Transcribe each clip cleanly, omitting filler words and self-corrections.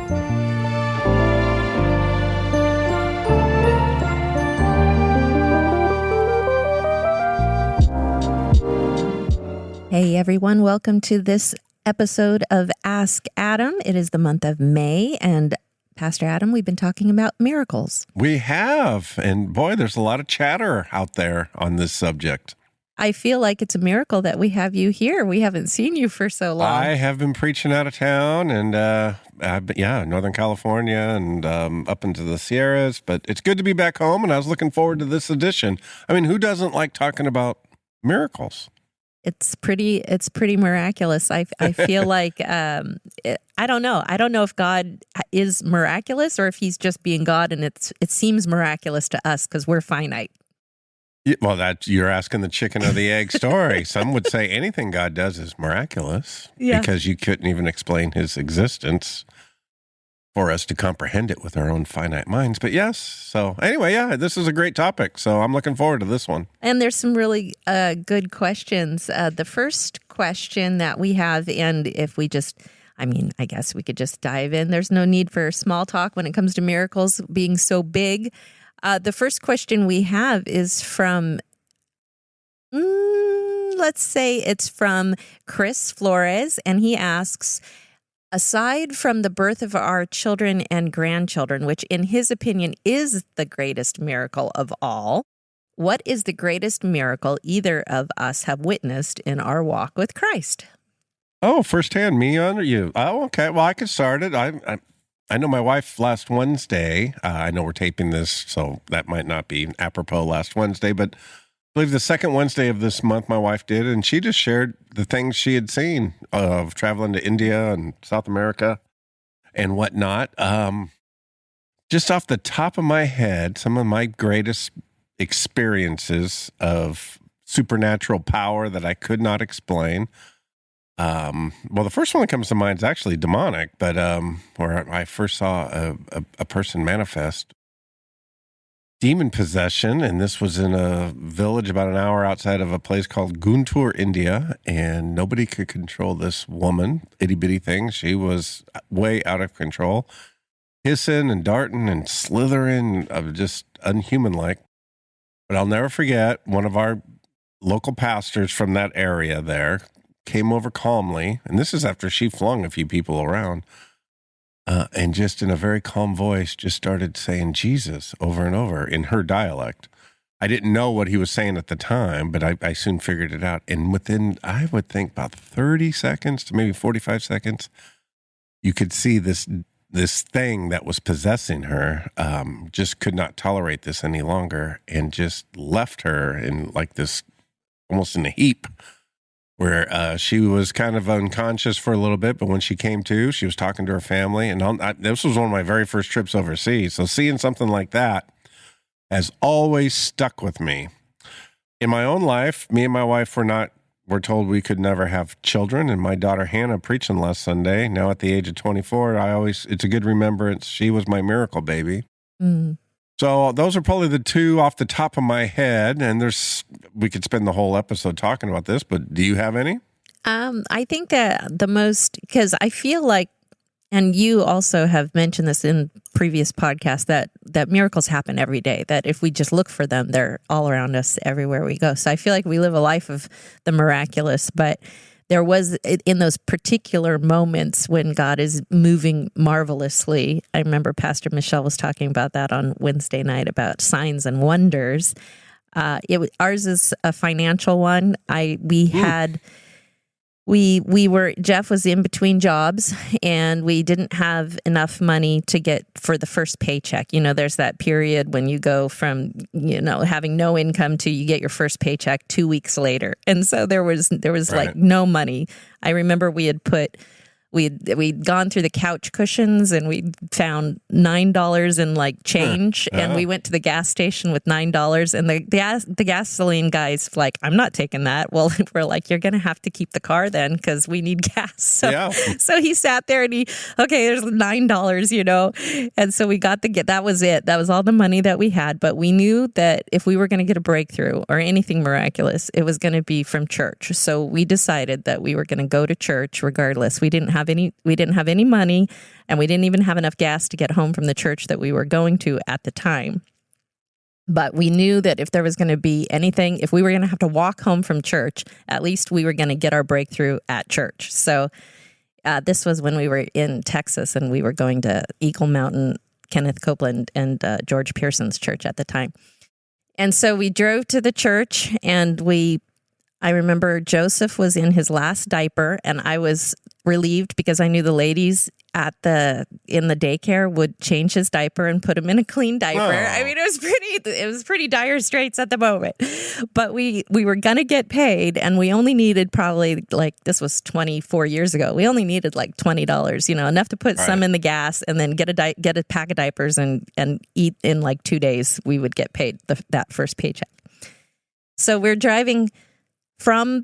Hey everyone, welcome to this episode of Ask Adam. It is the month of May, and Pastor Adam, we've been talking about miracles. We have, and boy, there's a lot of chatter out there on this subject. I feel like it's a miracle that we have you here. We haven't seen you for so long. I have been preaching out of town, and Northern California and up into the Sierras, but it's good to be back home, and I was looking forward to this edition. I mean, who doesn't like talking about miracles? It's pretty miraculous. I feel like, I don't know. I don't know if God is miraculous or if he's just being God, and it seems miraculous to us because we're finite. Yeah, well, you're asking the chicken or the egg story. Some would say anything God does is miraculous because you couldn't even explain his existence for us to comprehend it with our own finite minds. But yes, so anyway, this is a great topic. So I'm looking forward to this one. And there's some really good questions. The first question that we have, and if we I guess we could just dive in. There's no need for small talk when it comes to miracles being so big. The first question we have is from, let's say it's from Carley Flores, and he asks, aside from the birth of our children and grandchildren, which in his opinion is the greatest miracle of all, what is the greatest miracle either of us have witnessed in our walk with Christ? Oh, firsthand, me or you? Oh, okay. Well, I could start it. I know my wife last Wednesday. I know we're taping this, so that might not be apropos last Wednesday, but I believe the second Wednesday of this month my wife did, and she just shared the things she had seen of traveling to India and South America and whatnot. Just off the top of my head, some of my greatest experiences of supernatural power that I could not explain. Well, the first one that comes to mind is actually demonic, but where I first saw a person manifest demon possession, and this was in a village about an hour outside of a place called Guntur, India, and nobody could control this woman, itty-bitty thing. She was way out of control, hissing and darting and slithering, just unhuman-like. But I'll never forget, one of our local pastors from that area there came over calmly, and this is after she flung a few people around, and just in a very calm voice just started saying Jesus over and over in her dialect. I didn't know what he was saying at the time, but I soon figured it out. And within, I would think, about 30 seconds to maybe 45 seconds, you could see this thing that was possessing her just could not tolerate this any longer and just left her in like this, almost in a heap, where she was kind of unconscious for a little bit, but when she came to, she was talking to her family. And this was one of my very first trips overseas. So seeing something like that has always stuck with me. In my own life, me and my wife were told we could never have children. And my daughter Hannah preaching last Sunday, now at the age of 24, it's a good remembrance. She was my miracle baby. Mm. So those are probably the two off the top of my head, and we could spend the whole episode talking about this, but do you have any? I think the most, because I feel like, and you also have mentioned this in previous podcasts, that miracles happen every day, that if we just look for them, they're all around us everywhere we go. So I feel like we live a life of the miraculous, but there was, in those particular moments when God is moving marvelously, I remember Pastor Michelle was talking about that on Wednesday night about signs and wonders. Ours is a financial one. Jeff was in between jobs, and we didn't have enough money to get for the first paycheck. You know, there's that period when you go from, having no income to you get your first paycheck 2 weeks later. And so there was right. Like no money. I remember we'd gone through the couch cushions, and we found $9 in like change, and we went to the gas station with $9, and the gasoline guy's like, I'm not taking that. Well, we're like, you're gonna have to keep the car then because we need gas. So he sat there and there's $9, and so we got that was it. That was all the money that we had, but we knew that if we were gonna get a breakthrough or anything miraculous, it was gonna be from church. So we decided that we were gonna go to church regardless. We didn't have any money, and we didn't even have enough gas to get home from the church that we were going to at the time. But we knew that if there was going to be anything, if we were going to have to walk home from church, at least we were going to get our breakthrough at church. So this was when we were in Texas, and we were going to Eagle Mountain, Kenneth Copeland, and George Pearson's church at the time. And so we drove to the church, and I remember Joseph was in his last diaper, and I was relieved because I knew the ladies in the daycare would change his diaper and put him in a clean diaper. Oh. I mean, it was pretty dire straits at the moment. But we were gonna get paid, and we only needed probably, like, this was 24 years ago. We only needed like $20, enough to put some in the gas, and then get a pack of diapers and eat in like 2 days. We would get paid that first paycheck. So we're driving from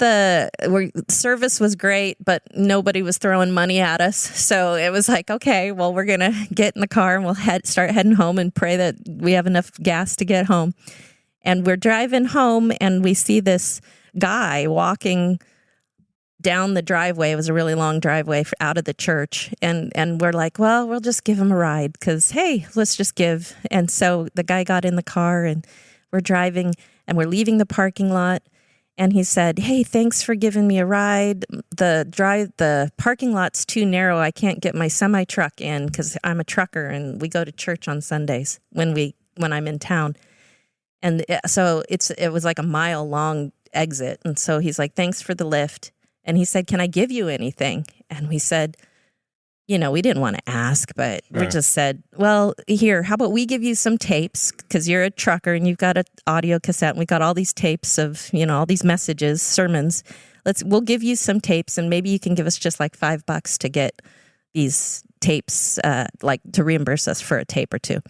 service was great, but nobody was throwing money at us. So it was like, okay, well, we're going to get in the car and we'll start heading home and pray that we have enough gas to get home. And we're driving home, and we see this guy walking down the driveway. It was a really long driveway out of the church. And we're like, well, we'll just give him a ride because, hey, let's just give. And so the guy got in the car, and we're driving, and we're leaving the parking lot. And he said, hey, thanks for giving me a ride. The parking lot's too narrow. I can't get my semi-truck in because I'm a trucker, and we go to church on Sundays when I'm in town. And so it was like a mile-long exit. And so he's like, thanks for the lift. And he said, can I give you anything? And we said, we didn't want to ask, but we just said, well, here, how about we give you some tapes, because you're a trucker and you've got an audio cassette, and we got all these tapes of, all these messages, sermons. We'll give you some tapes, and maybe you can give us just like $5 to get these tapes, like to reimburse us for a tape or two.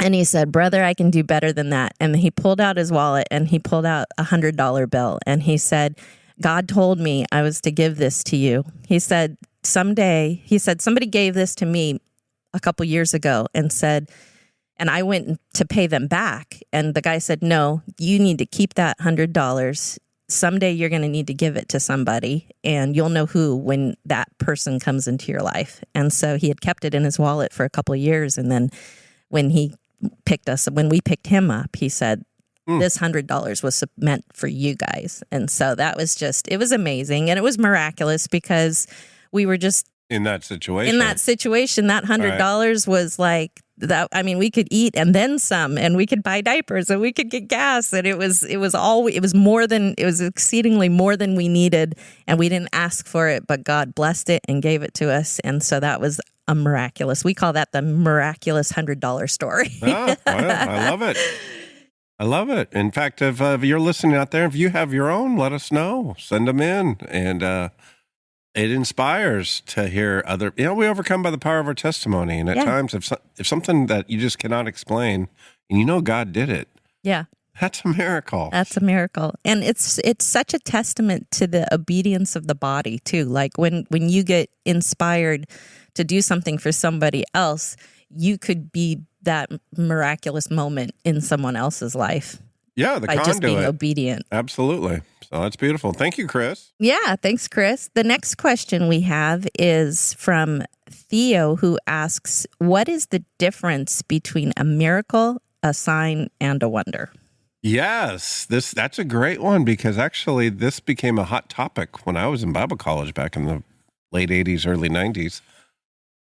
And he said, brother, I can do better than that. And he pulled out his wallet, and he pulled out a $100 bill. And he said, God told me I was to give this to you. He said, somebody gave this to me a couple years ago and said, and I went to pay them back. And the guy said, no, you need to keep that $100. Someday you're going to need to give it to somebody, and you'll know who when that person comes into your life. And so he had kept it in his wallet for a couple of years. And then when we picked him up, he said, this $100 was meant for you guys. And so that was it was amazing. And it was miraculous because we were just in that situation. That $100 was like that. I mean, we could eat and then some, and we could buy diapers, and we could get gas. And it was exceedingly more than we needed. And we didn't ask for it, but God blessed it and gave it to us. And so that was we call that the miraculous $100 story. Oh, I love it. I love it. In fact, if you're listening out there, if you have your own, let us know. Send them in. And it inspires to hear other, we overcome by the power of our testimony. And at times, if something that you just cannot explain, and God did it. Yeah. That's a miracle. That's a miracle. And it's such a testament to the obedience of the body, too. Like when you get inspired to do something for somebody else, you could be that miraculous moment in someone else's life. Yeah, by just being obedient. Absolutely. So that's beautiful. Thank you, Chris. Yeah, thanks, Chris. The next question we have is from Theo, who asks, what is the difference between a miracle, a sign, and a wonder? Yes, that's a great one, because actually this became a hot topic when I was in Bible college back in the late 80s, early 90s.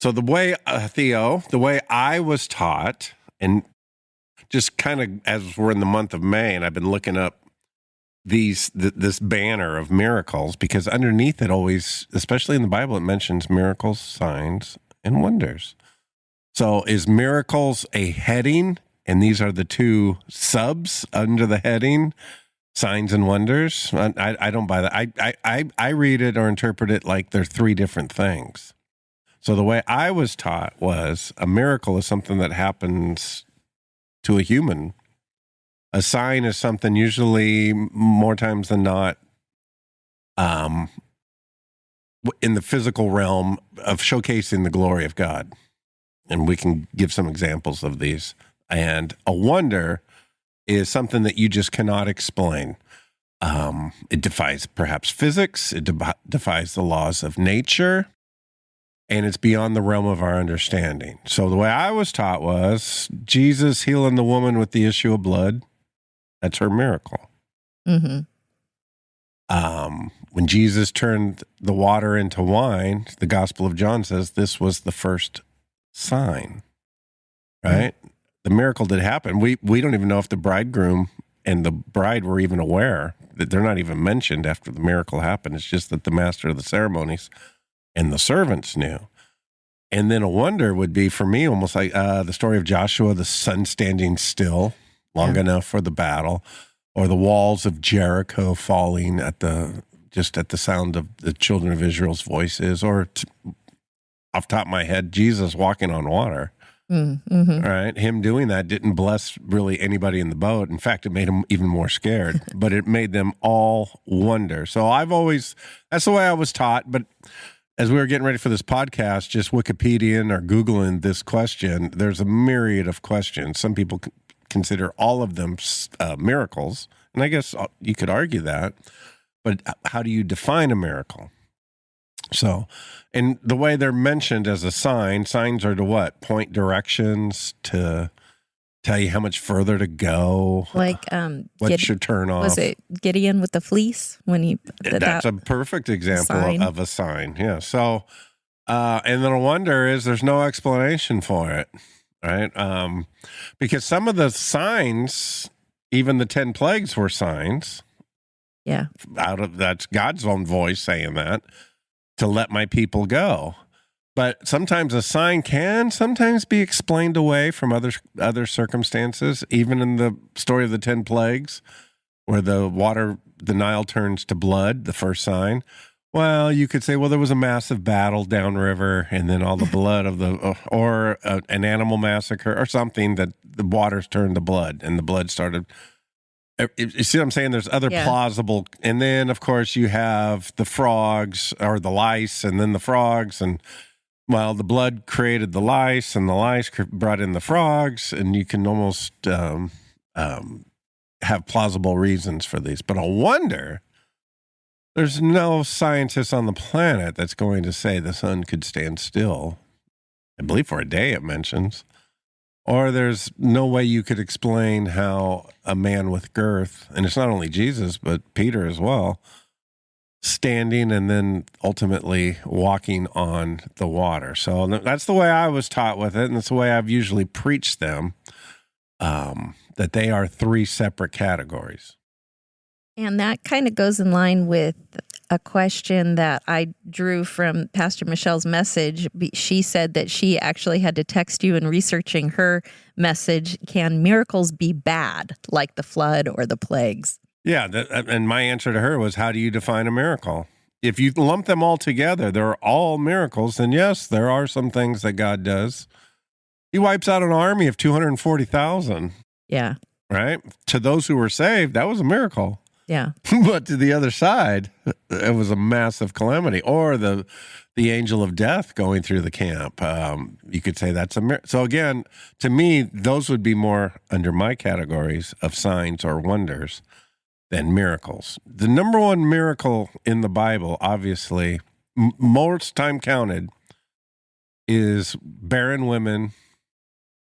So the way, Theo, the way I was taught, and just kind of as we're in the month of May, and I've been looking up this banner of miracles, because underneath it always, especially in the Bible, it mentions miracles, signs, and wonders. So is miracles a heading? And these are the two subs under the heading, signs and wonders. I don't buy that. I read it or interpret it like they're three different things. So the way I was taught was a miracle is something that happens to a human. A sign is something usually more times than not in the physical realm of showcasing the glory of God. And we can give some examples of these. And a wonder is something that you just cannot explain. It defies perhaps physics. It defies the laws of nature. and it's beyond the realm of our understanding. So the way I was taught was Jesus healing the woman with the issue of blood. That's her miracle. Mm-hmm. When Jesus turned the water into wine, the Gospel of John says this was the first sign, right? Mm-hmm. The miracle did happen. We don't even know if the bridegroom and the bride were even aware that they're not even mentioned after the miracle happened. It's just that the master of the ceremonies and the servants knew. And then a wonder would be for me almost like the story of Joshua, the sun standing still long enough for the battle, or the walls of Jericho falling at the sound of the children of Israel's voices, or off the top of my head, Jesus walking on water. Mm-hmm. Right? Him doing that didn't bless really anybody in the boat. In fact, it made them even more scared, but it made them all wonder. So that's the way I was taught. But as we were getting ready for this podcast, just Wikipediaing or Googling this question, there's a myriad of questions. Some people consider all of them miracles. And I guess you could argue that. But how do you define a miracle? So, and the way they're mentioned as a sign, signs are to what? Point directions, to tell you how much further to go. Like, what should turn off. Was it Gideon with the fleece when he? That's a perfect example of a sign. Yeah. So, and then a wonder is there's no explanation for it, right? Because some of the signs, even the 10 plagues were signs. Yeah. That's God's own voice saying that. To let my people go. But sometimes a sign can sometimes be explained away from other circumstances, even in the story of the 10 plagues, where the Nile turns to blood, the first sign. Well, you could say, well, there was a massive battle downriver, and then all the blood of an animal massacre or something, that the waters turned to blood, and the blood started. You see what I'm saying? There's other plausible. And then, of course, you have the frogs or the lice, and then the frogs. And, well, the blood created the lice, and the lice brought in the frogs. And you can almost have plausible reasons for these. But I wonder, there's no scientist on the planet that's going to say the sun could stand still. I believe for a day, it mentions. Or there's no way you could explain how a man with girth, and it's not only Jesus, but Peter as well, standing and then ultimately walking on the water. So that's the way I was taught with it, and that's the way I've usually preached them, that they are 3 separate categories. And that kind of goes in line with a question that I drew from Pastor Michelle's message. She said that she actually had to text you in researching her message. Can miracles be bad, like the flood or the plagues? Yeah, and my answer to her was, how do you define a miracle? If you lump them all together, they're all miracles, then yes, there are some things that God does. He wipes out an army of 240,000. Yeah. Right? To those who were saved, that was a miracle. Yeah. But to the other side, it was a massive calamity. Or the angel of death going through the camp. You could say that's a miracle. So again, to me, those would be more under my categories of signs or wonders than miracles. The number one miracle in the Bible, obviously, most time counted, is barren women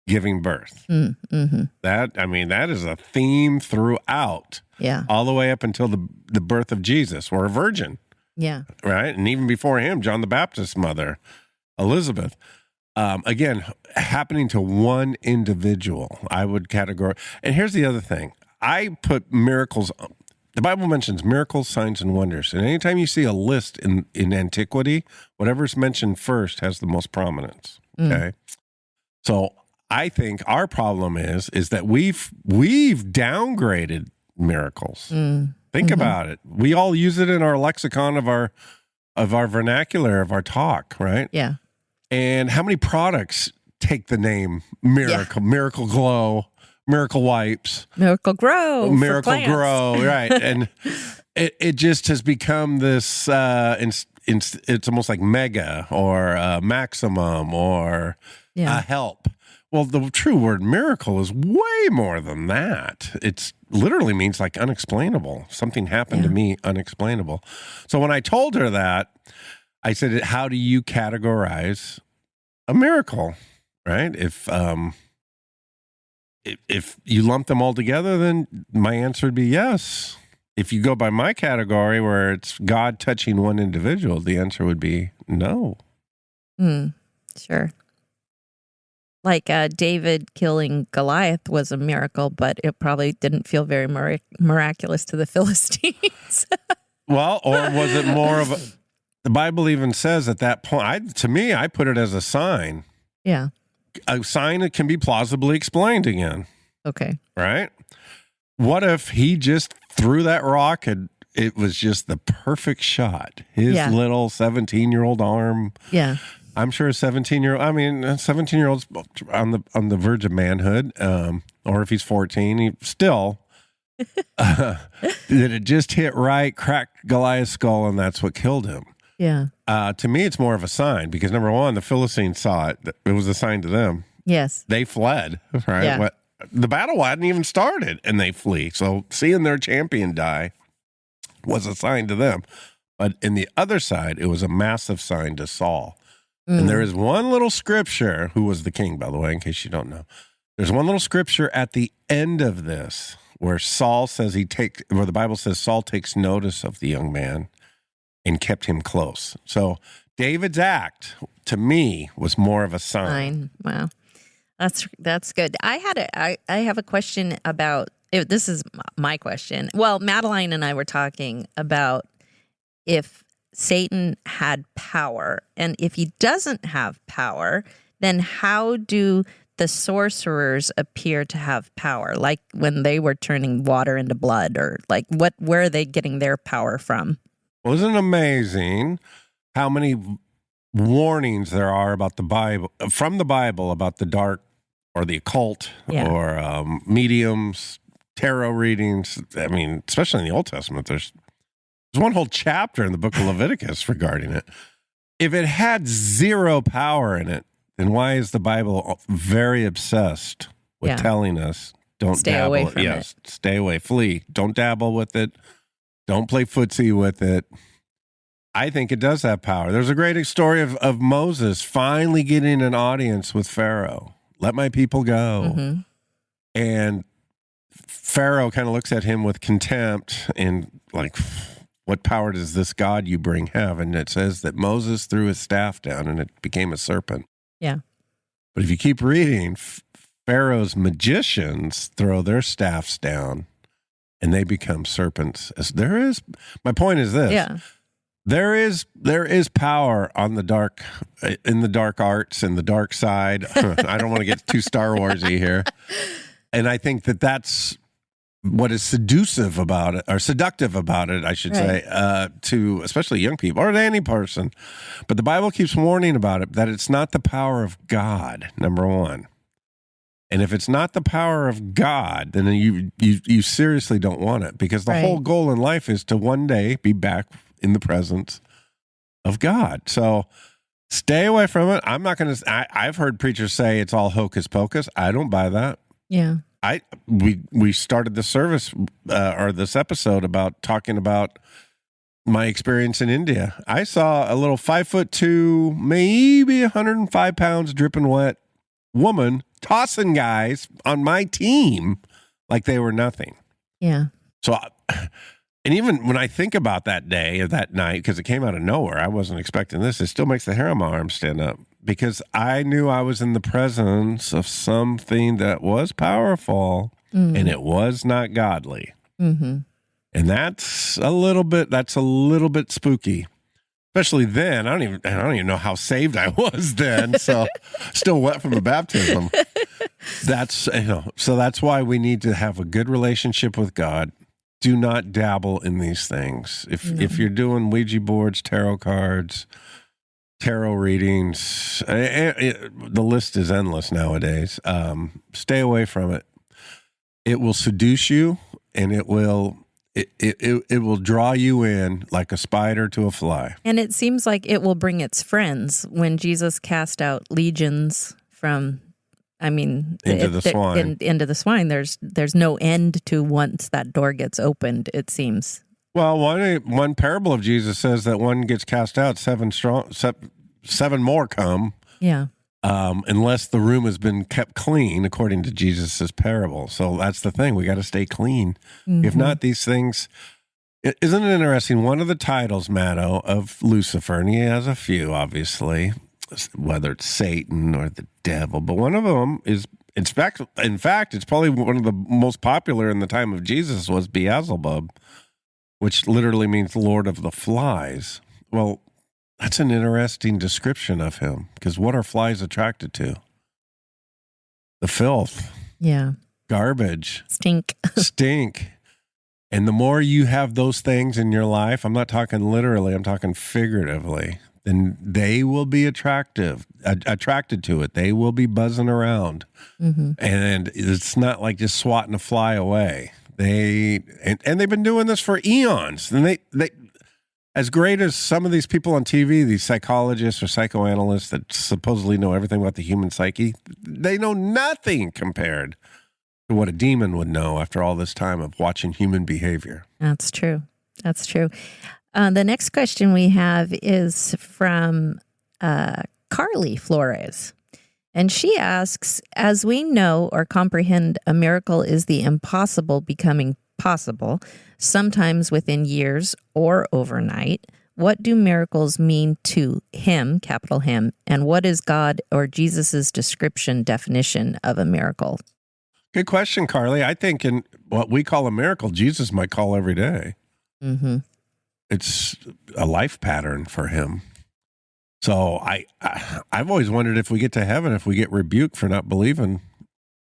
giving birth. Mm-hmm. That is a theme throughout. Yeah. All the way up until the birth of Jesus, or a virgin. Yeah. Right? And even before him, John the Baptist's mother, Elizabeth. Again, happening to one individual, I would categorize. And here's the other thing. I put miracles, the Bible mentions miracles, signs, and wonders. And anytime you see a list in antiquity, whatever's mentioned first has the most prominence. Okay? So I think our problem is that we've downgraded miracles. Think about it. We all use it in our lexicon of our vernacular, of our talk, right? Yeah. And how many products take the name miracle, Miracle Glow, Miracle Wipes, Miracle Grow, Miracle Grow, right? And it just has become this. It's almost like mega or maximum or help. Well, the true word miracle is way more than that. It literally means like unexplainable. Something happened to me unexplainable. So when I told her that, I said, how do you categorize a miracle, right? If you lump them all together, then my answer would be yes. If you go by my category where it's God touching one individual, the answer would be no. Sure. Like David killing Goliath was a miracle, but it probably didn't feel very miraculous to the Philistines. Well, or was it more of a... The Bible even says at that point, to me, I put it as a sign. Yeah. A sign that can be plausibly explained again. Okay. Right? What if he just threw that rock and it was just the perfect shot? His little 17-year-old arm. Yeah. I'm sure a 17-year-old's on the verge of manhood, or if he's 14, he still that it just hit right, cracked Goliath's skull, and that's what killed him. Yeah. To me, it's more of a sign because number one, the Philistines saw it. It was a sign to them. Yes. They fled, right? Yeah. The battle hadn't even started, and they flee. So seeing their champion die was a sign to them. But in the other side, it was a massive sign to Saul. And there is one little scripture, who was the king, by the way, in case you don't know. There's one little scripture at the end of this where Saul says where the Bible says Saul takes notice of the young man and kept him close. So David's act, to me, was more of a sign. Wow. That's good. I have a question about, this is my question. Well, Madeline and I were talking about if Satan had power, and if he doesn't have power, then how do the sorcerers appear to have power? Like when they were turning water into blood, or like where are they getting their power from? Well, isn't it amazing how many warnings there are about the Bible, from the Bible, about the dark or the occult or mediums, tarot readings? I mean, especially in the Old Testament, there's one whole chapter in the book of Leviticus regarding it. If it had zero power in it, then why is the Bible very obsessed with telling us don't stay dabble? Away from it. Stay away, flee. Don't dabble with it. Don't play footsie with it. I think it does have power. There's a great story of Moses finally getting an audience with Pharaoh. Let my people go. Mm-hmm. And Pharaoh kind of looks at him with contempt and like, what power does this God you bring have? And it says that Moses threw his staff down and it became a serpent. Yeah. But if you keep reading, Pharaoh's magicians throw their staffs down and they become serpents. My point is this. Yeah. There is power on the dark, in the dark arts and the dark side. I don't want to get too Star Warsy here. And I think that's what is seductive about it, or seductive about it, I should say, to especially young people or to any person. But the Bible keeps warning about it, that it's not the power of God, number one. And if it's not the power of God, then you seriously don't want it, because the whole goal in life is to one day be back in the presence of God. So stay away from it. I'm not going to, I've heard preachers say it's all hocus pocus. I don't buy that. Yeah. We started the service or this episode about talking about my experience in India. I saw a little 5'2", maybe 105 pounds, dripping wet woman tossing guys on my team like they were nothing. Yeah. So, and even when I think about that day or that night, because it came out of nowhere, I wasn't expecting this. It still makes the hair on my arm stand up, because I knew I was in the presence of something that was powerful and it was not godly. Mm-hmm. And that's a little bit spooky, especially then. I don't even know how saved I was then. So still wet from the baptism. So that's why we need to have a good relationship with God. Do not dabble in these things. If you're doing Ouija boards, tarot cards, tarot readings, the list is endless nowadays. Stay away from it. It will seduce you, and it will draw you in like a spider to a fly. And it seems like it will bring its friends. When Jesus cast out legions from, into the swine, there's no end to once that door gets opened, it seems. Well, one parable of Jesus says that one gets cast out, seven more come. Yeah. Unless the room has been kept clean, according to Jesus's parable. So that's the thing. We got to stay clean. Mm-hmm. If not, these things. Isn't it interesting? One of the titles, Matto, of Lucifer, and he has a few, obviously, whether it's Satan or the devil, but one of them is, in fact, it's probably one of the most popular in the time of Jesus was Beelzebub, which literally means Lord of the Flies. Well, that's an interesting description of him, because what are flies attracted to? The filth. Yeah. Garbage. Stink. And the more you have those things in your life, I'm not talking literally, I'm talking figuratively, then they will be attracted to it. They will be buzzing around. Mm-hmm. And it's not like just swatting a fly away. They've been doing this for eons. And they as great as some of these people on TV, these psychologists or psychoanalysts that supposedly know everything about the human psyche, they know nothing compared to what a demon would know after all this time of watching human behavior. That's true. The next question we have is from Carley Flores. And she asks, as we know or comprehend, a miracle is the impossible becoming possible, sometimes within years or overnight. What do miracles mean to him, capital Him, and what is God or Jesus's definition of a miracle? Good question, Carly. I think in what we call a miracle, Jesus might call every day. Mm-hmm. It's a life pattern for him. So I've always wondered if we get to heaven, if we get rebuked for not believing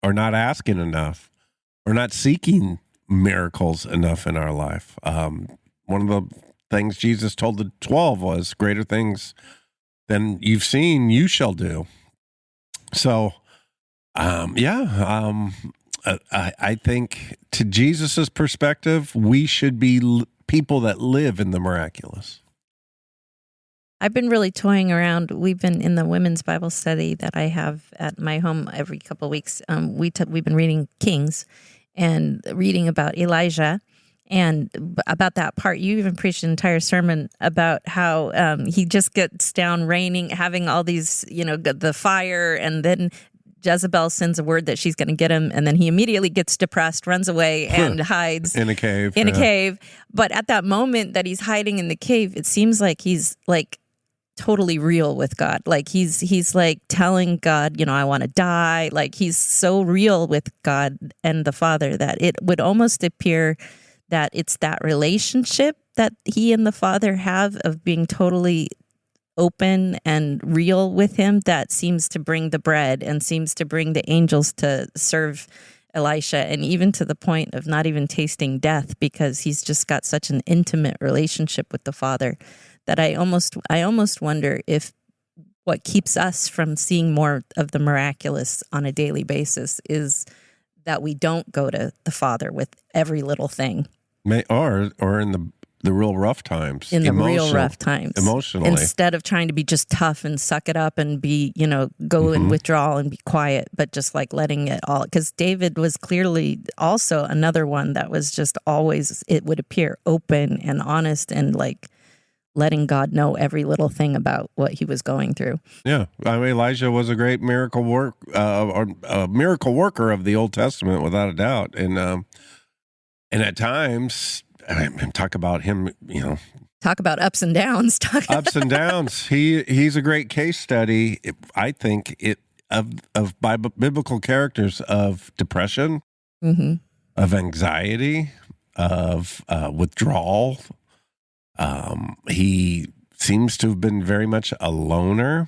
or not asking enough or not seeking miracles enough in our life. One of the things Jesus told the 12 was, greater things than you've seen, you shall do. So, I think to Jesus's perspective, we should be people that live in the miraculous. I've been really toying around. We've been in the women's Bible study that I have at my home every couple of weeks. We've been reading Kings and reading about Elijah and about that part. You even preached an entire sermon about how he just gets down raining, having all these, the fire, and then Jezebel sends a word that she's going to get him, and then he immediately gets depressed, runs away, and hides in a cave. a cave. But at that moment that he's hiding in the cave, it seems like he's like totally real with God. Like he's like telling God, I want to die. Like he's so real with God and the Father that it would almost appear that it's that relationship that he and the Father have of being totally open and real with him that seems to bring the bread and seems to bring the angels to serve Elisha, and even to the point of not even tasting death, because he's just got such an intimate relationship with the Father that I almost wonder if what keeps us from seeing more of the miraculous on a daily basis is that we don't go to the Father with every little thing. Or in the real rough times. Real rough times. Emotionally. Instead of trying to be just tough and suck it up and be, go in withdrawal and be quiet, but just like letting it all. Because David was clearly also another one that was just always, it would appear, open and honest and like letting God know every little thing about what he was going through. Yeah. I mean, Elijah was a great miracle miracle worker of the Old Testament, without a doubt. And at times, talk about him, Talk about ups and downs. Ups and downs. He's a great case study, I think, of biblical characters of depression, of anxiety, of withdrawal. He seems to have been very much a loner,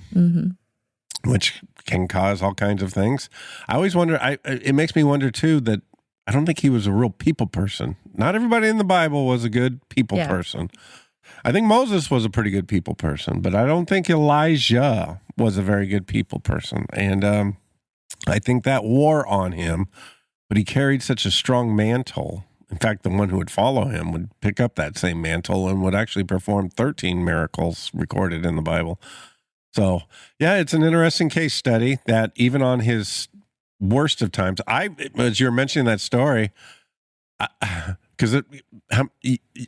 which can cause all kinds of things. I always wonder, it makes me wonder too, that I don't think he was a real people person. Not everybody in the Bible was a good people person. I think Moses was a pretty good people person, but I don't think Elijah was a very good people person. And I think that wore on him, but he carried such a strong mantle. In fact, the one who would follow him would pick up that same mantle and would actually perform 13 miracles recorded in the Bible. So, yeah, it's an interesting case study that even on his worst of times, as you're mentioning that story, Because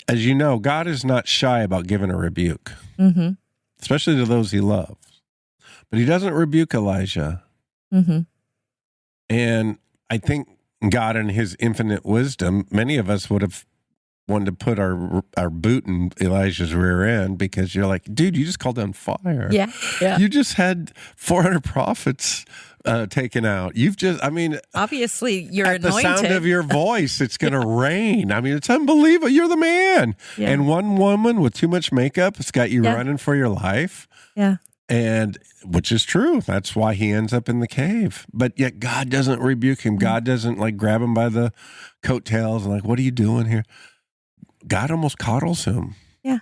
as you know, God is not shy about giving a rebuke, especially to those he loves. But he doesn't rebuke Elijah. And I think God, in his infinite wisdom, many of us would have wanted to put our boot in Elijah's rear end, because you're like, dude, you just called down fire. Yeah. You just had 400 prophets taken out. Obviously you're at anointed. the sound of your voice, it's going to rain. I mean, it's unbelievable. You're the man. Yeah. And one woman with too much makeup has got you running for your life. Yeah. And which is true. That's why he ends up in the cave. But yet God doesn't rebuke him. God doesn't like grab him by the coattails and like, what are you doing here? God almost coddles him. Yeah.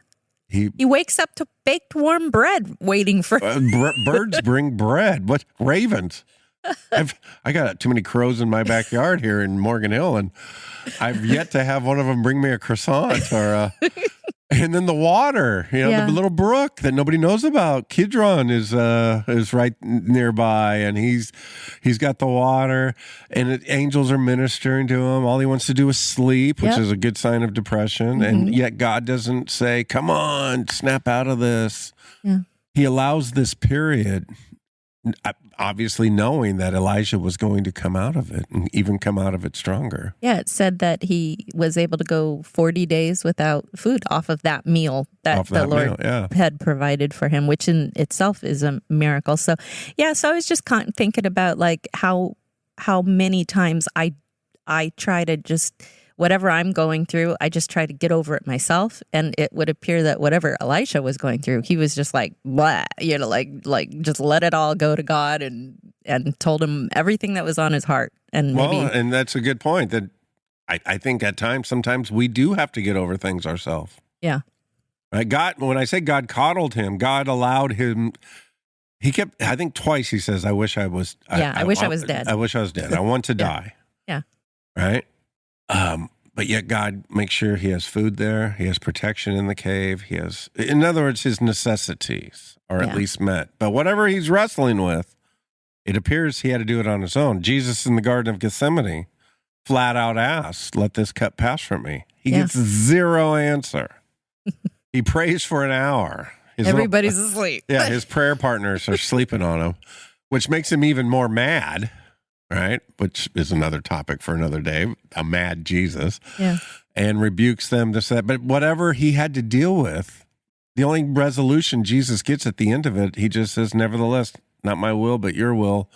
He wakes up to baked warm bread waiting for birds bring bread. What? Ravens. I got too many crows in my backyard here in Morgan Hill, and I've yet to have one of them bring me a croissant or and then the water, the little brook that nobody knows about, Kidron, is right nearby, and he's got the water, and angels are ministering to him. All he wants to do is sleep, which is a good sign of depression. And yet God doesn't say, "Come on, snap out of this." Yeah. He allows this period, obviously knowing that Elijah was going to come out of it and even come out of it stronger. Yeah, it said that he was able to go 40 days without food off of that meal that the Lord had provided for him, which in itself is a miracle. So, so I was just thinking about like how many times I try to just, whatever I'm going through, I just try to get over it myself. And it would appear that whatever Elisha was going through, he was just like, blah, like just let it all go to God and told him everything that was on his heart. And and that's a good point, that I think at times, sometimes we do have to get over things ourselves. Yeah. Right? God, when I say God coddled him, God allowed him. He kept, I think twice he says, I wish I was. I wish I was dead. I wish I was dead. I want to die. Yeah. Right? But yet God makes sure he has food there. He has protection in the cave. He has, in other words, his necessities are at least met. But whatever he's wrestling with, it appears he had to do it on his own. Jesus in the Garden of Gethsemane flat out asked, let this cup pass from me. He gets zero answer. He prays for an hour. Everybody's asleep. Yeah, his prayer partners are sleeping on him, which makes him even more mad. Right, which is another topic for another day, a mad Jesus, and rebukes them, this, that. But whatever he had to deal with, the only resolution Jesus gets at the end of it, he just says, nevertheless, not my will, but your will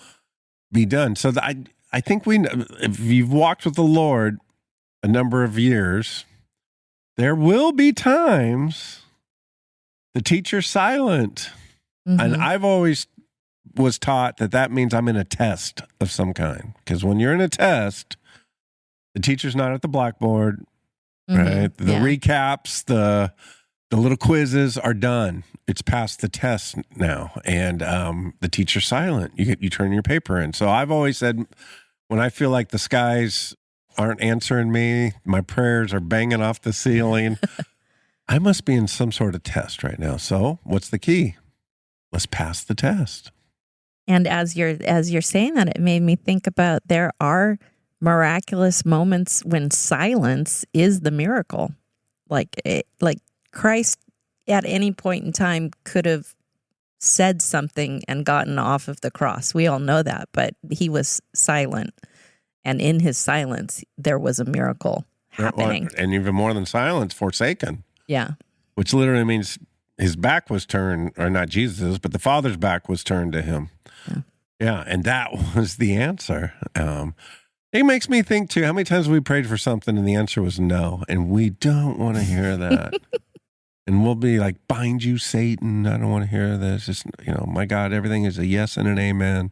be done. So I think if you've walked with the Lord a number of years, there will be times the teacher's silent. And I've always was taught that means I'm in a test of some kind. Because when you're in a test, the teacher's not at the blackboard, right? The recaps, the little quizzes are done. It's past the test now. And the teacher's silent. You turn your paper in. So I've always said, when I feel like the skies aren't answering me, my prayers are banging off the ceiling, I must be in some sort of test right now. So what's the key? Let's pass the test. And as you're saying that, it made me think about there are miraculous moments when silence is the miracle. Like Christ at any point in time could have said something and gotten off of the cross. We all know that, but he was silent. And in his silence, there was a miracle happening. And even more than silence, forsaken. Yeah. Which literally means his back was turned, or not Jesus', but the Father's back was turned to him. Yeah, and that was the answer. It makes me think, too, how many times we prayed for something and the answer was no, and we don't want to hear that. And we'll be like, bind you, Satan. I don't want to hear this. Just, my God, everything is a yes and an amen.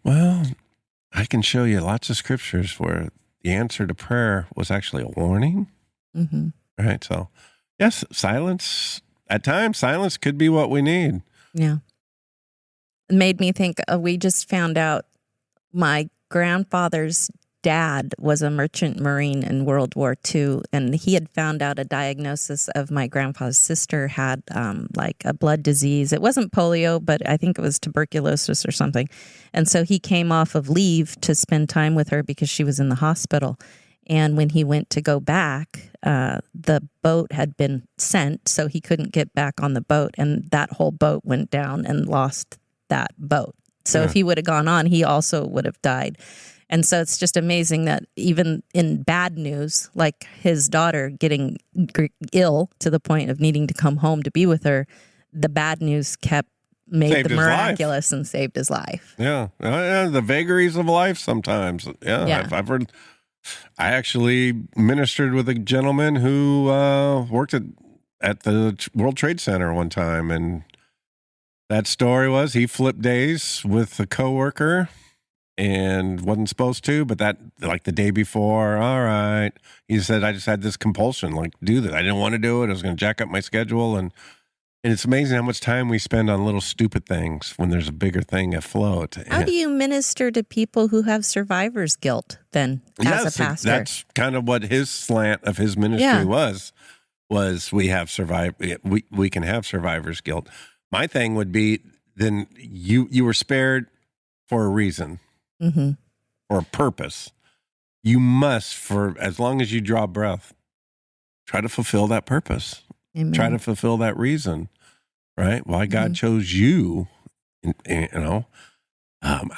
Well, I can show you lots of scriptures where the answer to prayer was actually a warning. Right? So, yes, silence. At times, silence could be what we need. Yeah. It made me think, we just found out my grandfather's dad was a merchant marine in World War II, and he had found out a diagnosis of my grandpa's sister had like a blood disease. It wasn't polio, but I think it was tuberculosis or something. And so he came off of leave to spend time with her because she was in the hospital. And when he went to go back, the boat had been sent, so he couldn't get back on the boat. And that whole boat went down and lost that boat. So if he would have gone on, he also would have died. And so it's just amazing that even in bad news, like his daughter getting ill to the point of needing to come home to be with her, the bad news made Saved the his miraculous and saved his life. Yeah. The vagaries of life sometimes. Yeah. I've heard. I actually ministered with a gentleman who worked at the World Trade Center one time, and that story was he flipped days with a coworker and wasn't supposed to, but that, like the day before, all right, he said, I just had this compulsion, like, do this. I didn't want to do it. I was going to jack up my schedule, and it's amazing how much time we spend on little stupid things when there's a bigger thing afloat. How do you minister to people who have survivor's guilt then as a pastor? That's kind of what his slant of his ministry was we have we can have survivor's guilt. My thing would be, then you were spared for a reason, for a purpose. You must, for as long as you draw breath, try to fulfill that purpose. Amen. Try to fulfill that reason, right? Why God chose you, out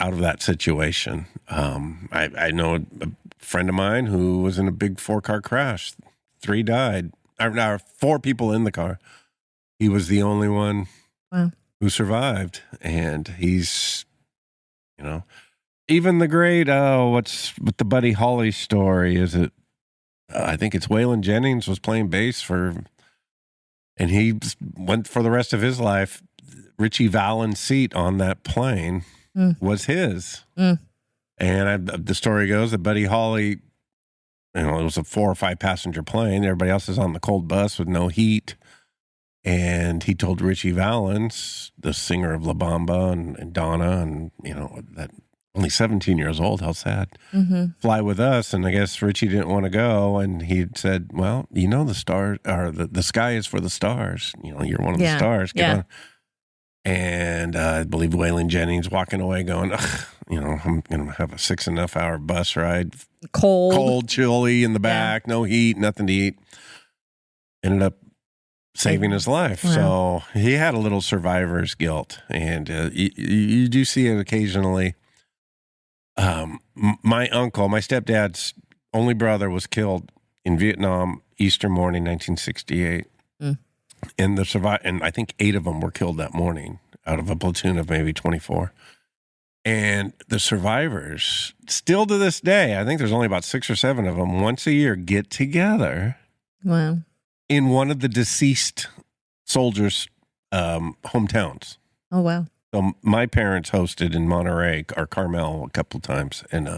of that situation. I know a friend of mine who was in a big 4-car crash. 3 died. 4 people in the car. He was the only one who survived, and he's, even the great. What's with the Buddy Holly story? Is it? I think it's Waylon Jennings was playing bass and he went for the rest of his life. Richie Valens' seat on that plane was his. And the story goes that Buddy Holly, it was a 4 or 5 passenger plane. Everybody else is on the cold bus with no heat. And he told Richie Valens, the singer of La Bamba and Donna, and, that only 17 years old, how sad, fly with us. And I guess Richie didn't want to go. And he said, well, the stars, or the sky is for the stars. You're one of the stars. Get on. And I believe Waylon Jennings walking away going, I'm going to have a 6.5 hour bus ride. Cold, chilly in the back, no heat, nothing to eat. Ended up saving his life. Wow. So he had a little survivor's guilt. And you do see it occasionally. My uncle, my stepdad's only brother, was killed in Vietnam, Easter morning, 1968. And and I think 8 of them were killed that morning out of a platoon of maybe 24. And the survivors, still to this day, I think there's only about 6 or 7 of them, once a year get together. Wow. In one of the deceased soldiers' hometowns. Oh, wow. So my parents hosted in Monterey or Carmel a couple of times, and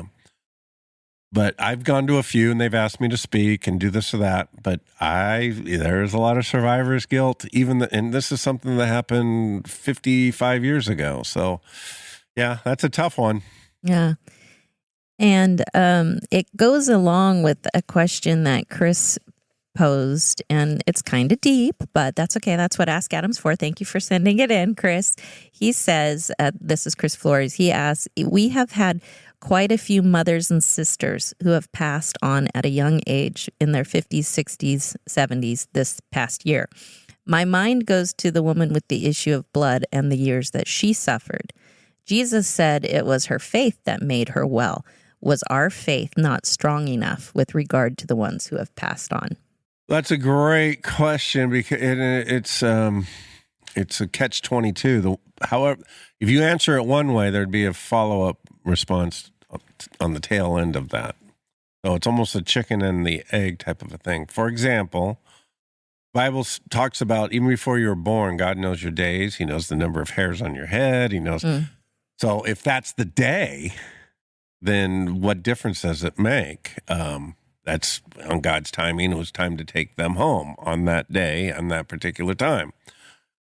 but I've gone to a few, and they've asked me to speak and do this or that. But there's a lot of survivor's guilt, and this is something that happened 55 years ago. So, yeah, that's a tough one. Yeah, and it goes along with a question that Chris posed, and it's kind of deep, but that's okay. That's what Ask Adam's for. Thank you for sending it in, Chris. He says, this is Chris Flores. He asks, we have had quite a few mothers and sisters who have passed on at a young age in their 50s, 60s, 70s this past year. My mind goes to the woman with the issue of blood and the years that she suffered. Jesus said it was her faith that made her well. Was our faith not strong enough with regard to the ones who have passed on? That's a great question, because it's a catch-22. However, if you answer it one way, there'd be a follow-up response on the tail end of that. So it's almost a chicken and the egg type of a thing. For example, Bible talks about even before you were born, God knows your days. He knows the number of hairs on your head. He knows. So if that's the day, then what difference does it make? That's on God's timing. It was time to take them home on that day, on that particular time.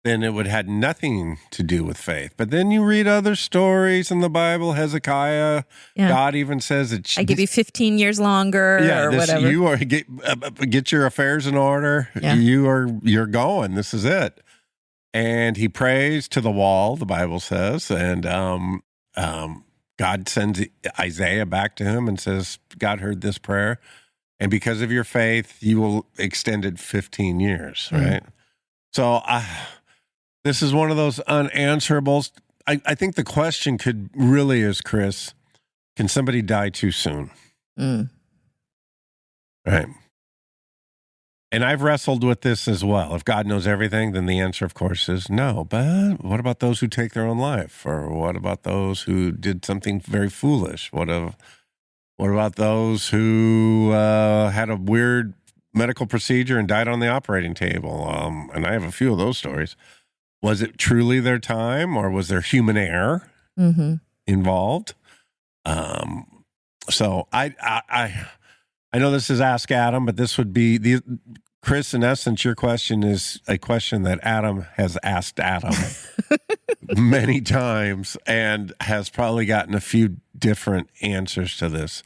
Then it would have had nothing to do with faith. But then you read other stories in the Bible. Hezekiah, God even says that I give you 15 years longer, or whatever. You are get your affairs in order. Yeah. You're going. This is it. And he prays to the wall, the Bible says, and God sends Isaiah back to him and says, God heard this prayer. And because of your faith, you will extend it 15 years, right? So this is one of those unanswerables. I think the question could really is, Chris, can somebody die too soon? Right. And I've wrestled with this as well. If God knows everything, then the answer, of course, is no. But what about those who take their own life? Or what about those who did something very foolish? What about those who had a weird medical procedure and died on the operating table? And I have a few of those stories. Was it truly their time, or was there human error involved? So I know this is Ask Adam, but this would be Chris, in essence, your question is a question that Adam has asked Adam many times and has probably gotten a few different answers to this.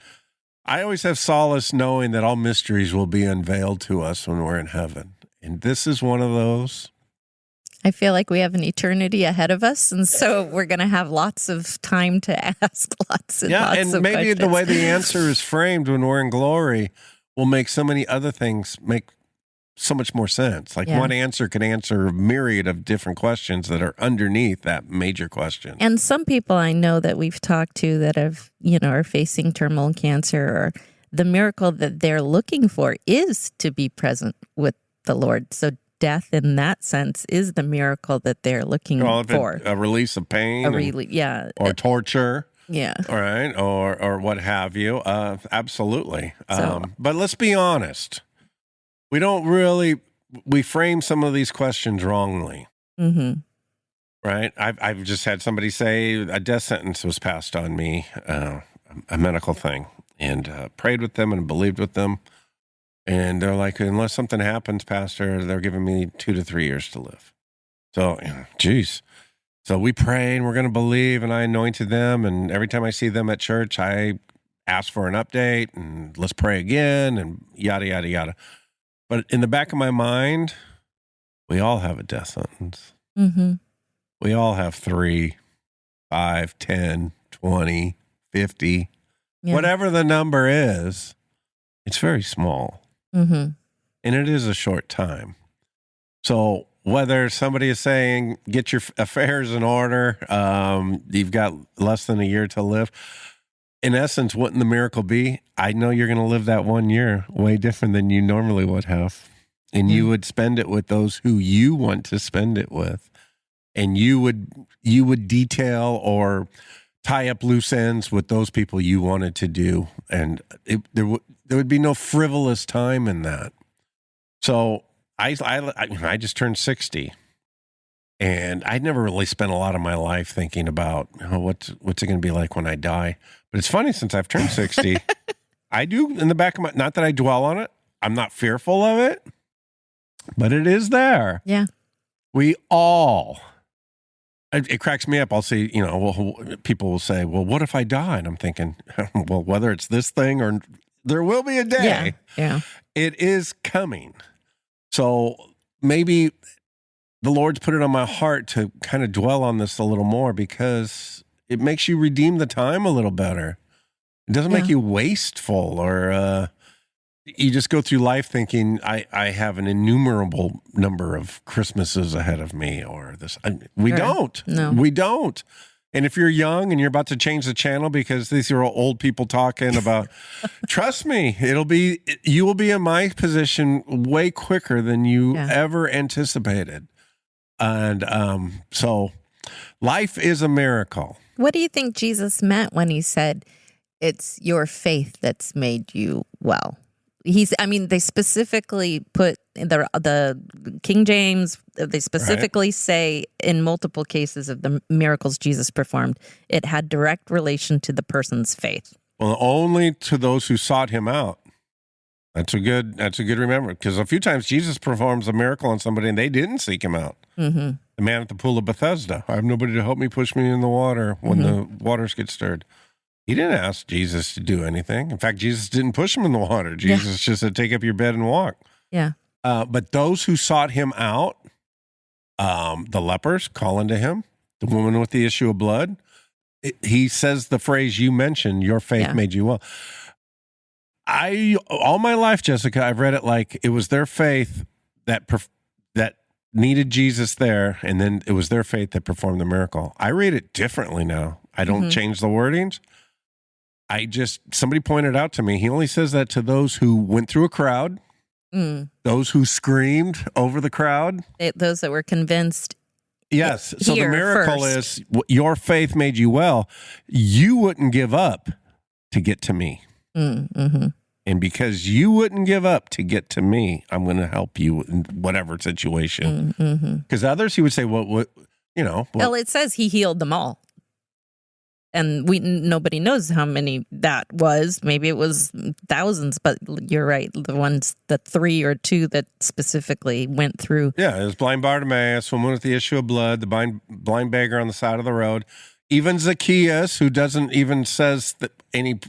I always have solace knowing that all mysteries will be unveiled to us when we're in heaven. And this is one of those. I feel like we have an eternity ahead of us, and so we're going to have lots of time to ask lots and lots of questions. Yeah, and maybe the way the answer is framed when we're in glory will make so many other things make so much more sense. Like one answer can answer a myriad of different questions that are underneath that major question. And some people I know that we've talked to that have, are facing terminal cancer, or the miracle that they're looking for is to be present with the Lord. So death in that sense is the miracle that they're looking for. A release of pain. Or torture. Yeah. All right. Or what have you. Absolutely. But let's be honest. We frame some of these questions wrongly. Right? I've just had somebody say a death sentence was passed on me, a medical thing, and prayed with them and believed with them. And they're like, unless something happens, Pastor, they're giving me 2 to 3 years to live. So, geez. So we pray and we're going to believe, and I anointed them. And every time I see them at church, I ask for an update and let's pray again and yada, yada, yada. But in the back of my mind, we all have a death sentence. We all have 3, 5, 10, 20, 50, whatever the number is. It's very small. And it is a short time. So whether somebody is saying, get your affairs in order, you've got less than a year to live. In essence, wouldn't the miracle be? I know you're going to live that 1 year way different than you normally would have. And you would spend it with those who you want to spend it with. And you would detail or tie up loose ends with those people you wanted to do. And there would be no frivolous time in that. So I just turned 60. And I never really spent a lot of my life thinking about what's it going to be like when I die. But it's funny, since I've turned 60, I do in the back of my, not that I dwell on it, I'm not fearful of it, but it is there. Yeah. We all, it cracks me up. I'll see, people will say, well, what if I die? And I'm thinking, well, whether it's this thing or there will be a day. Yeah. It is coming. So maybe the Lord's put it on my heart to kind of dwell on this a little more, because it makes you redeem the time a little better. It doesn't make you wasteful, or you just go through life thinking, I have an innumerable number of Christmases ahead of me, or this. We don't. No. We don't. And if you're young and you're about to change the channel because these are old people talking about, trust me, you will be in my position way quicker than you ever anticipated. And so life is a miracle. What do you think Jesus meant when he said, it's your faith that's made you well? They specifically put the King James, they specifically say in multiple cases of the miracles Jesus performed, it had direct relation to the person's faith. Well, only to those who sought him out. That's a good remember, because a few times Jesus performs a miracle on somebody and they didn't seek him out. The man at the pool of Bethesda, I have nobody to help me push me in the water when the waters get stirred. He didn't ask Jesus to do anything. In fact, Jesus didn't push him in the water. Jesus just said, take up your bed and walk. Yeah. But those who sought him out, the lepers calling to him, the woman with the issue of blood, he says the phrase you mentioned, your faith made you well. All my life, Jessica, I've read it like it was their faith that needed Jesus there, and then it was their faith that performed the miracle. I read it differently now. I don't change the wordings. Somebody pointed out to me, he only says that to those who went through a crowd, those who screamed over the crowd. Those that were convinced. Yes. So the miracle is your faith made you well. You wouldn't give up to get to me. Mm-hmm. And because you wouldn't give up to get to me, I'm going to help you in whatever situation. Because others, he would say, well, it says he healed them all. And nobody knows how many that was. Maybe it was thousands, but you're right. The 3 or 2 that specifically went through. Yeah, it was blind Bartimaeus, woman with the issue of blood, the blind beggar on the side of the road. Even Zacchaeus, who doesn't even says that any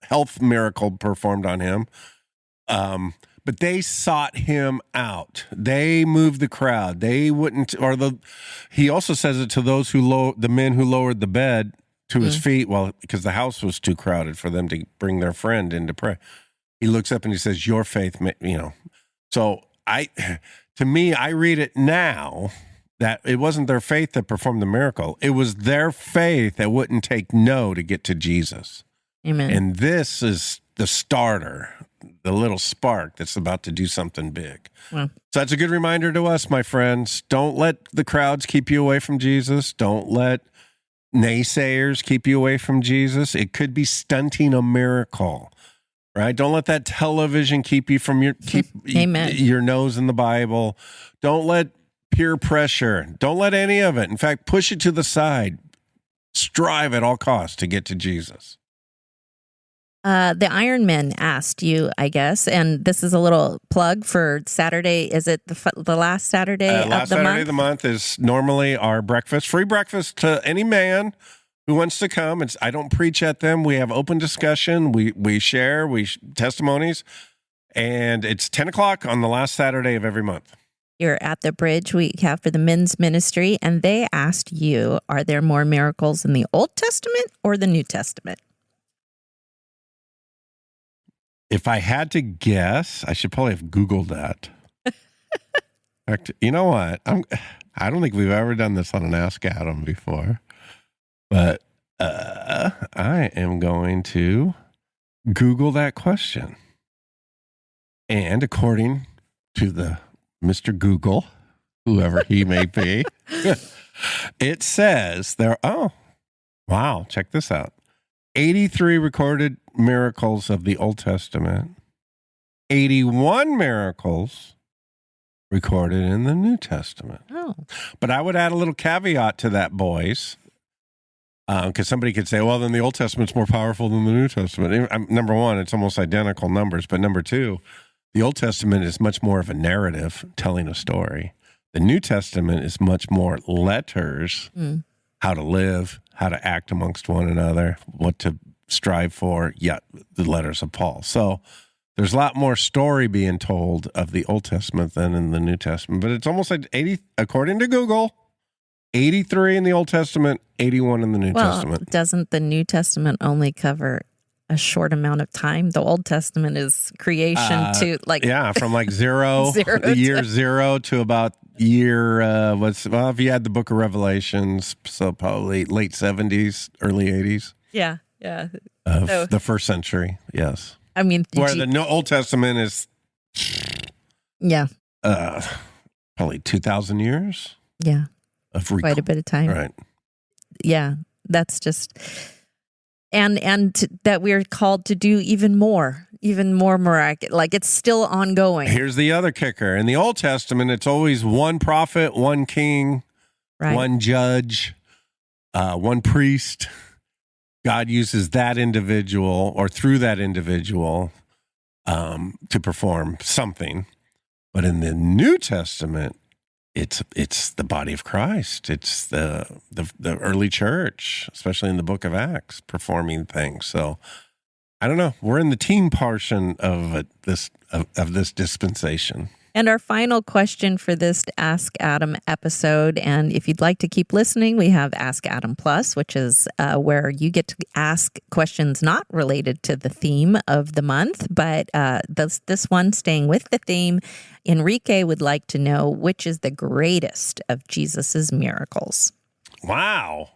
health miracle performed on him. But they sought him out. They moved the crowd. They wouldn't, he also says it to those the men who lowered the bed to his feet, because the house was too crowded for them to bring their friend in to pray. He looks up and he says, your faith, So to me, I read it now that it wasn't their faith that performed the miracle. It was their faith that wouldn't take no to get to Jesus. Amen. And this is the starter, the little spark that's about to do something big. Well, so that's a good reminder to us, my friends. Don't let the crowds keep you away from Jesus. Don't let naysayers keep you away from Jesus. It could be stunting a miracle, right? Don't let that television keep you from your nose in the Bible. Don't let peer pressure. Don't let any of it. In fact, push it to the side. Strive at all costs to get to Jesus. The Ironmen asked you, I guess, and this is a little plug for Saturday. Is it the last Saturday of the month? Last Saturday of the month is normally our breakfast, free breakfast to any man who wants to come. I don't preach at them. We have open discussion. We share, testimonies, and it's 10 o'clock on the last Saturday of every month. You're at the bridge we have for the men's ministry, and they asked you, are there more miracles in the Old Testament or the New Testament? If I had to guess, I should probably have Googled that. In fact, you know what? I don't think we've ever done this on an Ask Adam before, but I am going to Google that question. And according to the Mr. Google, whoever he may be, it says wow, check this out. 83 recorded miracles of the Old Testament, 81 miracles recorded in the New Testament. Oh. But I would add a little caveat to that, boys, because somebody could say, well, then the Old Testament's more powerful than the New Testament. Number one, it's almost identical numbers. But number two, the Old Testament is much more of a narrative telling a story. The New Testament is much more letters, how to live, how to act amongst one another, what to strive for. Yeah, the letters of Paul. So there's a lot more story being told of the Old Testament than in the New Testament. But it's almost like 80, according to Google, 83 in the Old Testament, 81 in the New Testament. Doesn't the New Testament only cover a short amount of time? The Old Testament is creation to from year zero to about year if you had the book of Revelations, so probably late 70s, early 80s. Yeah. Of the first century, yes. I mean, where the Old Testament is probably 2,000 years. Yeah. Of quite a bit of time. Right. Yeah, that's just and that we're called to do even more miraculous. Like it's still ongoing. Here's the other kicker. In the Old Testament, it's always one prophet, one king, one judge, one priest. God uses that individual or through that individual to perform something. But in the New Testament, it's the body of Christ. It's the early church, especially in the book of Acts, performing things. So I don't know. We're in the teen portion of this dispensation. And our final question for this Ask Adam episode, and if you'd like to keep listening, we have Ask Adam Plus, which is where you get to ask questions not related to the theme of the month, but this one staying with the theme. Enrique would like to know which is the greatest of Jesus's miracles. Wow.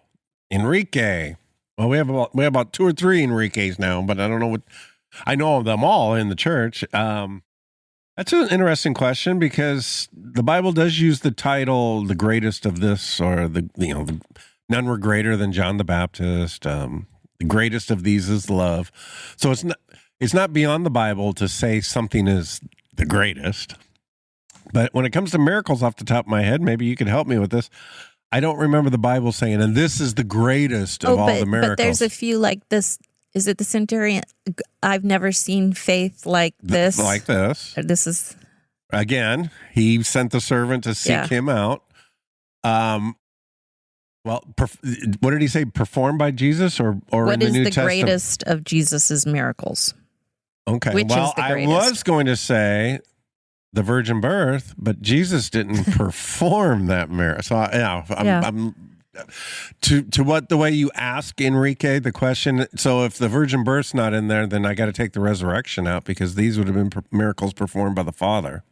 Enrique. Well, we have about 2 or 3 Enriques now, but I don't know what. I know them all in the church. That's an interesting question because the Bible does use the title "the greatest of this," or none were greater than John the Baptist. The greatest of these is love. So it's not beyond the Bible to say something is the greatest. But when it comes to miracles, off the top of my head, maybe you could help me with this. I don't remember the Bible saying, and this is the greatest of all the miracles. But there's a few like this. Is it the centurion? I've never seen faith like this. Like this. This is... Again, he sent the servant to seek him out. Well, what did he say? Performed by Jesus or what in the New Testament? What is the greatest of Jesus's miracles? Okay. Which is the greatest? I was going to say the virgin birth, but Jesus didn't perform that miracle. So I'm to what the way you ask Enrique the question. So if the virgin birth's not in there, then I got to take the resurrection out because these would have been miracles performed by the Father.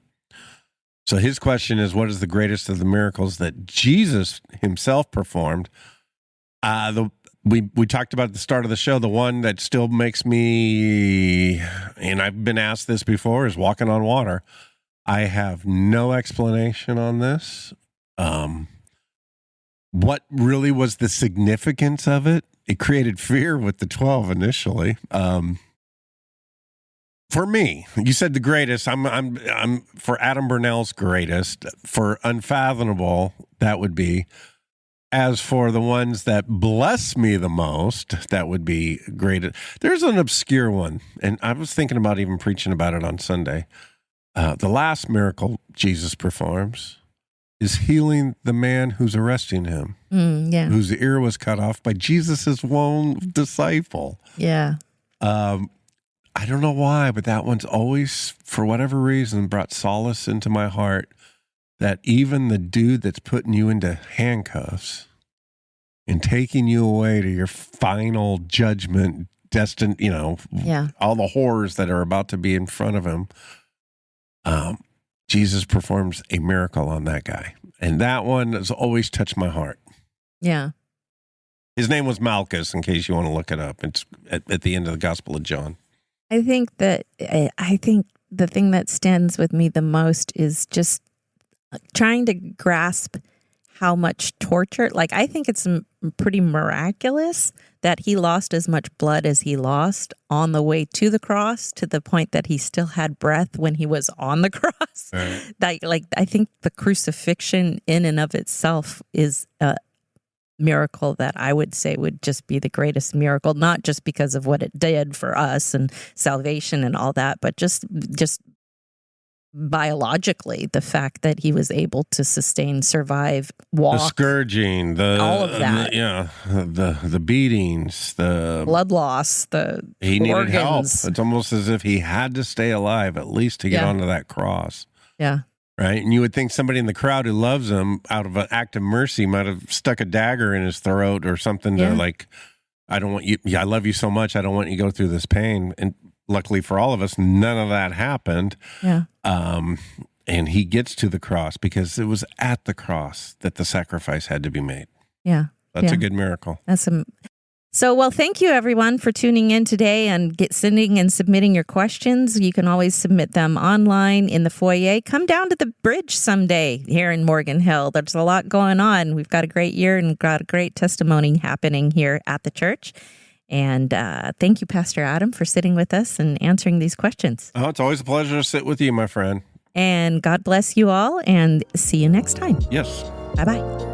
So his question is, what is the greatest of the miracles that Jesus himself performed? We talked about at the start of the show, the one that still makes me, and I've been asked this before, is walking on water. I have no explanation on this. What really was the significance of it? It created fear with the 12 initially. For me, you said the greatest. I'm for Adam Burnell's greatest. For unfathomable, that would be. As for the ones that bless me the most, that would be great. There's an obscure one, and I was thinking about even preaching about it on Sunday. The last miracle Jesus performs is healing the man who's arresting him, whose ear was cut off by Jesus' own disciple. Yeah. I don't know why, but that one's always, for whatever reason, brought solace into my heart that even the dude that's putting you into handcuffs and taking you away to your final judgment, destined, all the horrors that are about to be in front of him, Jesus performs a miracle on that guy. And that one has always touched my heart. Yeah. His name was Malchus, in case you want to look it up. It's at the end of the Gospel of John. I think the thing that stands with me the most is just trying to grasp how much torture. Like, I think it's pretty miraculous that he lost as much blood as he lost on the way to the cross, to the point that he still had breath when he was on the cross. Right. I think the crucifixion in and of itself is a miracle that I would say would just be the greatest miracle, not just because of what it did for us and salvation and all that, but just biologically, the fact that he was able to survive, walk, the scourging, all of that, the beatings, the blood loss, he needed organs. help. It's almost as if he had to stay alive at least to get onto that cross. Yeah. Right. And you would think somebody in the crowd who loves him, out of an act of mercy, might have stuck a dagger in his throat or something to I don't want you. Yeah, I love you so much. I don't want you to go through this pain. And luckily for all of us, none of that happened. Yeah. And he gets to the cross because it was at the cross that the sacrifice had to be made. Yeah. That's a good miracle. Well, thank you everyone for tuning in today and sending and submitting your questions. You can always submit them online in the foyer. Come down to the bridge someday here in Morgan Hill. There's a lot going on. We've got a great year and got a great testimony happening here at the church. And thank you, Pastor Adam, for sitting with us and answering these questions. Oh, it's always a pleasure to sit with you, my friend. And God bless you all, and see you next time. Yes. Bye-bye.